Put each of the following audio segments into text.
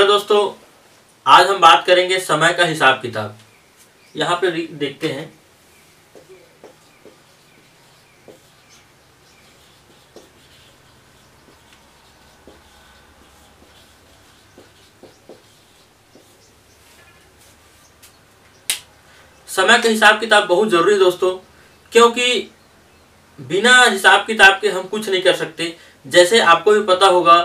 Hello दोस्तों, आज हम बात करेंगे समय का हिसाब किताब। यहाँ पे देखते हैं। समय का हिसाब किताब बहुत जरूरी है दोस्तों, क्योंकि बिना हिसाब किताब के हम कुछ नहीं कर सकते। जैसे आपको भी पता होगा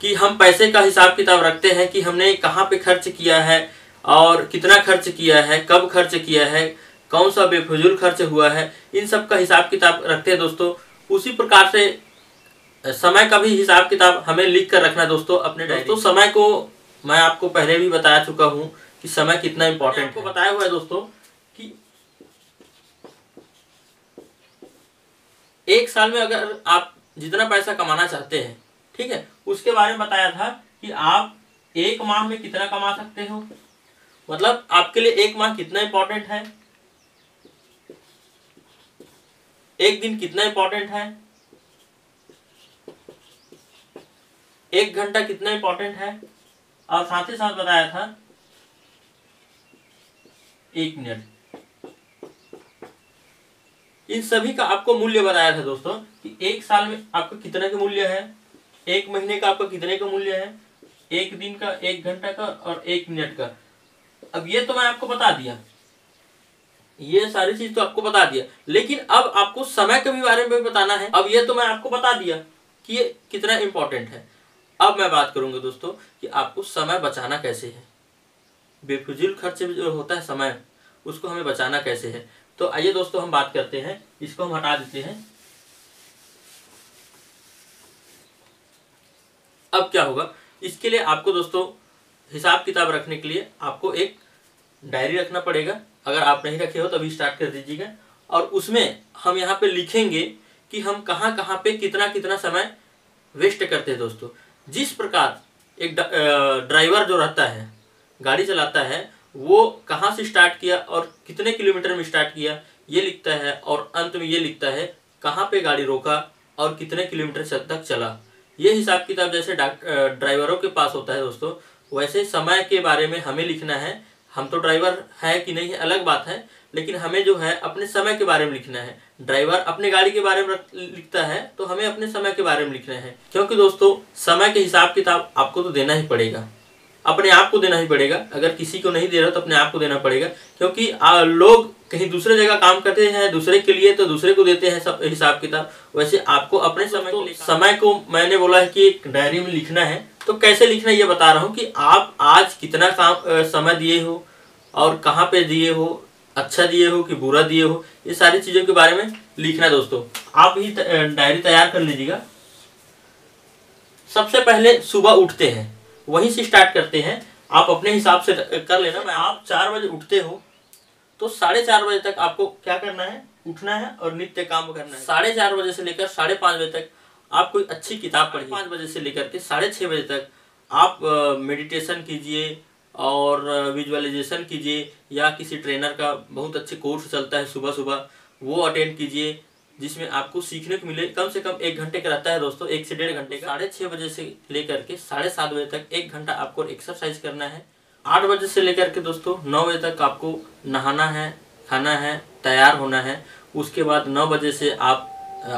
कि हम पैसे का हिसाब किताब रखते हैं कि हमने कहाँ पे खर्च किया है और कितना खर्च किया है, कब खर्च किया है, कौन सा बेफजूल खर्च हुआ है, इन सब का हिसाब किताब रखते हैं दोस्तों। उसी प्रकार से समय का भी हिसाब किताब हमें लिख कर रखना दोस्तों अपने डायरी। दोस्तों, समय को मैं आपको पहले भी बता चुका हूँ कि समय कितना इंपॉर्टेंट है। आपको बताया हुआ है दोस्तों कि एक साल में अगर आप जितना पैसा कमाना चाहते हैं, ठीक है, उसके बारे में बताया था कि आप एक माह में कितना कमा सकते हो। मतलब आपके लिए एक माह कितना इंपॉर्टेंट है, एक दिन कितना इंपॉर्टेंट है, एक घंटा कितना इंपॉर्टेंट है, और साथ ही साथ बताया था एक मिनट। इन सभी का आपको मूल्य बताया था दोस्तों कि एक साल में आपका कितने का मूल्य है, एक महीने का आपका कितने का मूल्य है, एक दिन का, एक घंटा का और एक मिनट का। अब ये तो मैं आपको बता दिया, ये सारी चीज तो आपको बता दिया, लेकिन अब आपको समय के भी बारे में बताना है। अब ये तो मैं आपको बता दिया कि ये कितना इंपॉर्टेंट है। अब मैं बात करूंगा दोस्तों कि आपको समय बचाना कैसे है। बेफिजूल खर्च जो होता है समय, उसको हमें बचाना कैसे है। तो आइए दोस्तों हम बात करते हैं। इसको हम हटा देते हैं। अब क्या होगा, इसके लिए आपको दोस्तों हिसाब किताब रखने के लिए आपको एक डायरी रखना पड़ेगा। अगर आप नहीं रखे हो तो अभी स्टार्ट कर दीजिएगा। और उसमें हम यहाँ पे लिखेंगे कि हम कहाँ कहाँ पे कितना कितना समय वेस्ट करते हैं दोस्तों। जिस प्रकार एक ड्राइवर जो रहता है, गाड़ी चलाता है, वो कहाँ से स्टार्ट किया और कितने किलोमीटर में स्टार्ट किया ये लिखता है, और अंत में ये लिखता है कहाँ पे गाड़ी रोका और कितने किलोमीटर तक चला। ये हिसाब किताब जैसे ड्राइवरों के पास होता है दोस्तों, वैसे समय के बारे में हमें लिखना है। हम तो ड्राइवर है कि नहीं है अलग बात है, लेकिन हमें जो है अपने समय के बारे में लिखना है। ड्राइवर अपने गाड़ी के बारे में लिखता है, तो हमें अपने समय के बारे में लिखना है। क्योंकि दोस्तों समय के हिसाब किताब आपको तो देना ही पड़ेगा, अपने आप को देना ही पड़ेगा। अगर किसी को नहीं दे रहा तो अपने आप को देना पड़ेगा, क्योंकि लोग कहीं दूसरे जगह काम करते हैं दूसरे के लिए, तो दूसरे को देते हैं सब हिसाब किताब। वैसे आपको अपने समय को मैंने बोला है कि एक डायरी में लिखना है। तो कैसे लिखना है ये बता रहा हूँ कि आप आज कितना समय दिए हो और कहाँ पे दिए हो, अच्छा दिए हो कि बुरा दिए हो, ये सारी चीजों के बारे में लिखना है दोस्तों। आप ही डायरी तैयार कर लीजिएगा। सबसे पहले सुबह उठते हैं, वहीं से स्टार्ट करते हैं। आप अपने हिसाब से कर लेना। मैं आप 4 बजे उठते हो तो 4:30 बजे तक आपको क्या करना है, उठना है और नित्य काम करना है। 4:30 बजे से लेकर 5:30 बजे तक आप कोई अच्छी किताब पढ़िए। 5 बजे से लेकर के 6:30 बजे तक आप मेडिटेशन कीजिए और विजुअलाइजेशन कीजिए, या किसी ट्रेनर का बहुत अच्छे कोर्स चलता है सुबह सुबह, वो अटेंड कीजिए, जिसमें आपको सीखने को मिले। कम से कम 1 घंटे का रहता है दोस्तों, 1 से 1.5 घंटे का। 6:30 बजे से लेकर के 7:30 बजे तक 1 घंटा आपको एक्सरसाइज करना है। 8 बजे से लेकर के दोस्तों 9 बजे तक आपको नहाना है, खाना है, तैयार होना है। उसके बाद 9 बजे से आप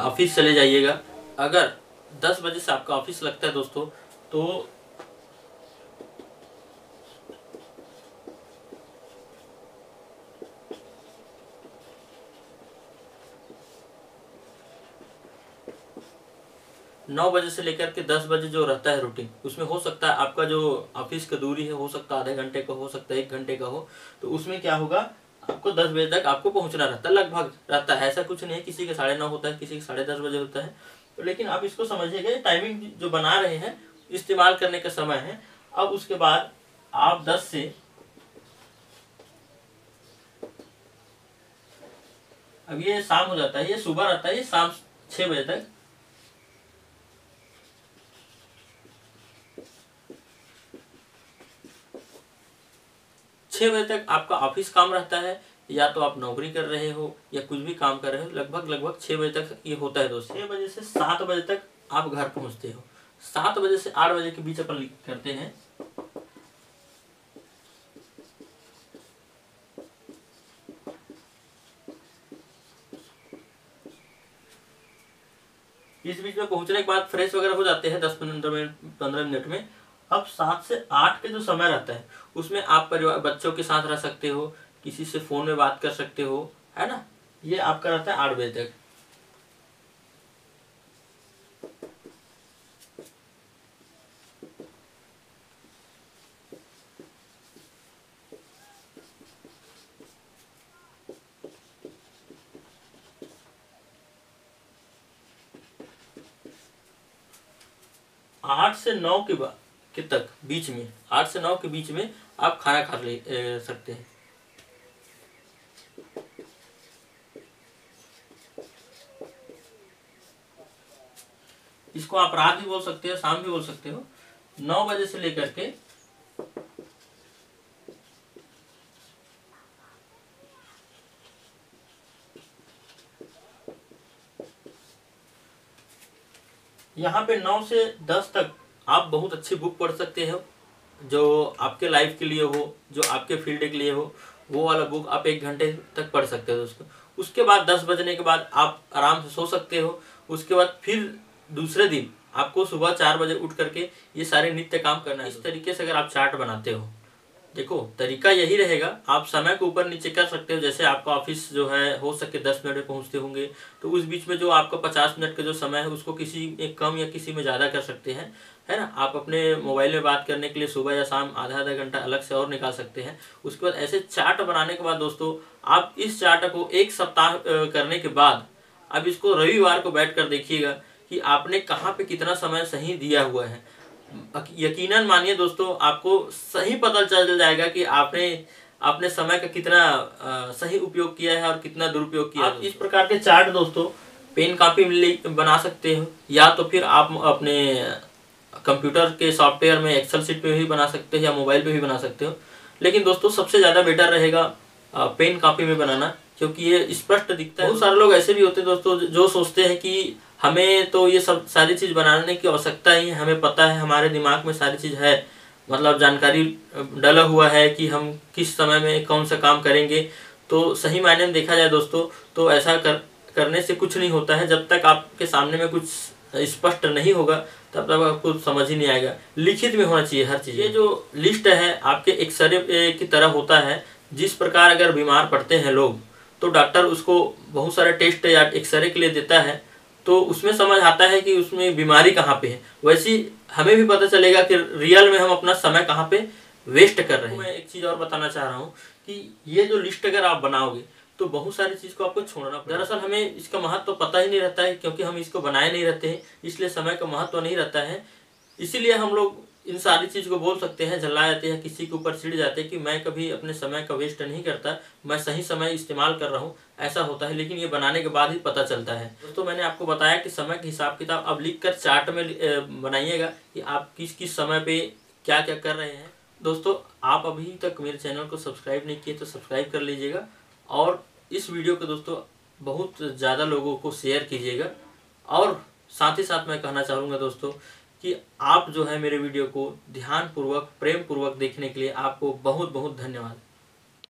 ऑफिस चले जाइएगा। अगर 10 बजे से आपका ऑफिस लगता है दोस्तों, तो 9 बजे से लेकर के 10 बजे जो रहता है रूटीन, उसमें हो सकता है आपका जो ऑफिस का दूरी है, हो सकता है आधे घंटे का, हो सकता है 1 घंटे का हो। तो उसमें क्या होगा, आपको 10 बजे तक आपको पहुंचना रहता है, लगभग रहता है। ऐसा कुछ नहीं है, किसी के 9:30 होता है, किसी के 10:30 बजे होता है। तो लेकिन आप इसको समझिएगा, टाइमिंग जो बना रहे हैं इस्तेमाल करने का समय है। अब उसके बाद आप 10 से अब ये शाम हो जाता है, ये सुबह रहता है, ये शाम 6 बजे तक। छः बजे तक आपका ऑफिस काम रहता है, या तो आप नौकरी कर रहे हो या कुछ भी काम कर रहे हो। लगभग 6 बजे तक ये होता है दोस्तों। 6 बजे से 7 बजे तक आप घर पहुंचते हो। 7 बजे से 8 बजे के बीच अपन करते हैं। इस बीच में पहुंचने के बाद फ्रेश वगैरह हो जाते हैं 10-15 मिनट में। अब 7 से 8 के जो समय रहता है उसमें आप परिवार बच्चों के साथ रह सकते हो, किसी से फोन में बात कर सकते हो, है ना। ये आपका रहता है 8 बजे तक। 8 से 9 के तक बीच में, 8 से 9 के बीच में आप खाना खा सकते हैं। इसको आप रात भी बोल सकते हो, शाम भी बोल सकते हो। 9 बजे से लेकर के 9 से 10 तक आप बहुत अच्छी बुक पढ़ सकते हो, जो आपके लाइफ के लिए हो, जो आपके फील्ड के लिए हो, वो वाला बुक आप 1 घंटे तक पढ़ सकते हो दोस्तों। उसके बाद 10 बजने के बाद आप आराम से सो सकते हो। उसके बाद फिर दूसरे दिन आपको सुबह 4 बजे उठ करके ये सारे नित्य काम करना है। इस तरीके से अगर आप चार्ट बनाते हो, देखो तरीका यही रहेगा, आप समय को ऊपर नीचे कर सकते हो। जैसे आपका ऑफिस जो है हो सके 10 मिनट में पहुंचते होंगे, तो उस बीच में जो आपका 50 मिनट का जो समय है उसको किसी में कम या किसी में ज़्यादा कर सकते हैं, है ना। आप अपने मोबाइल में बात करने के लिए सुबह या शाम आधा घंटा अलग से और निकाल सकते हैं। उसके बाद ऐसे चार्ट बनाने के बाद दोस्तों, आप इस चार्ट को 1 सप्ताह करने के बाद अब इसको रविवार को बैठ कर देखिएगा कि आपने कहाँ पे कितना समय सही दिया हुआ है। यकीनन मानिए दोस्तों, आपको सही पता चल जाएगा कि आपने समय का कितना सही उपयोग किया है और कितना दुरुपयोग किया है। आप इस प्रकार के चार्ट दोस्तों पेन कॉपी में बना सकते हो, या तो फिर आप अपने कंप्यूटर के सॉफ्टवेयर में एक्सेल शीट पे भी बना सकते हो या मोबाइल पे भी बना सकते हो। लेकिन दोस्तों सबसे ज़्यादा बेटर रहेगा पेन कॉपी में बनाना, क्योंकि ये स्पष्ट दिखता है। बहुत सारे लोग ऐसे भी होते हैं दोस्तों जो सोचते हैं कि हमें तो ये सब सारी चीज़ बनाने की आवश्यकता ही है, हमें पता है, हमारे दिमाग में सारी चीज़ है, मतलब जानकारी डला हुआ है कि हम किस समय में कौन सा काम करेंगे। तो सही मायने में देखा जाए दोस्तों, तो ऐसा करने से कुछ नहीं होता है। जब तक आपके सामने में कुछ स्पष्ट नहीं होगा तब तक आपको समझ ही नहीं आएगा। लिखित में होना चाहिए हर चीज़। ये जो लिस्ट है आपके एक्सरे की तरह होता है। जिस प्रकार अगर बीमार पड़ते हैं लोग, तो डॉक्टर उसको बहुत सारे टेस्ट या एक्सरे के लिए देता है, तो उसमें समझ आता है कि उसमें बीमारी कहाँ पे है। वैसे हमें भी पता चलेगा कि रियल में हम अपना समय कहाँ पे वेस्ट कर रहे हैं। मैं एक चीज़ और बताना चाह रहा हूँ कि ये जो लिस्ट अगर आप बनाओगे तो बहुत सारी चीज़ को आपको छोड़ना पड़ेगा। दरअसल हमें इसका महत्व तो पता ही नहीं रहता है, क्योंकि हम इसको बनाए नहीं रहते हैं, इसलिए समय का महत्व नहीं रहता है। इसीलिए हम लोग इन सारी चीज़ को बोल सकते हैं, झल्ला जाते हैं, किसी के ऊपर चिढ़ जाते हैं कि मैं कभी अपने समय का वेस्ट नहीं करता, मैं सही समय इस्तेमाल कर रहा हूँ। ऐसा होता है, लेकिन ये बनाने के बाद ही पता चलता है। दोस्तों मैंने आपको बताया कि समय के हिसाब किताब अब लिख कर चार्ट में बनाइएगा कि आप किस किस समय पे क्या क्या कर रहे हैं। दोस्तों आप अभी तक मेरे चैनल को सब्सक्राइब नहीं किए तो सब्सक्राइब कर लीजिएगा, और इस वीडियो को दोस्तों बहुत ज़्यादा लोगों को शेयर कीजिएगा। और साथ ही साथ मैं कहना चाहूँगा दोस्तों कि आप जो है मेरे वीडियो को ध्यानपूर्वक प्रेम पूर्वक देखने के लिए आपको बहुत बहुत धन्यवाद।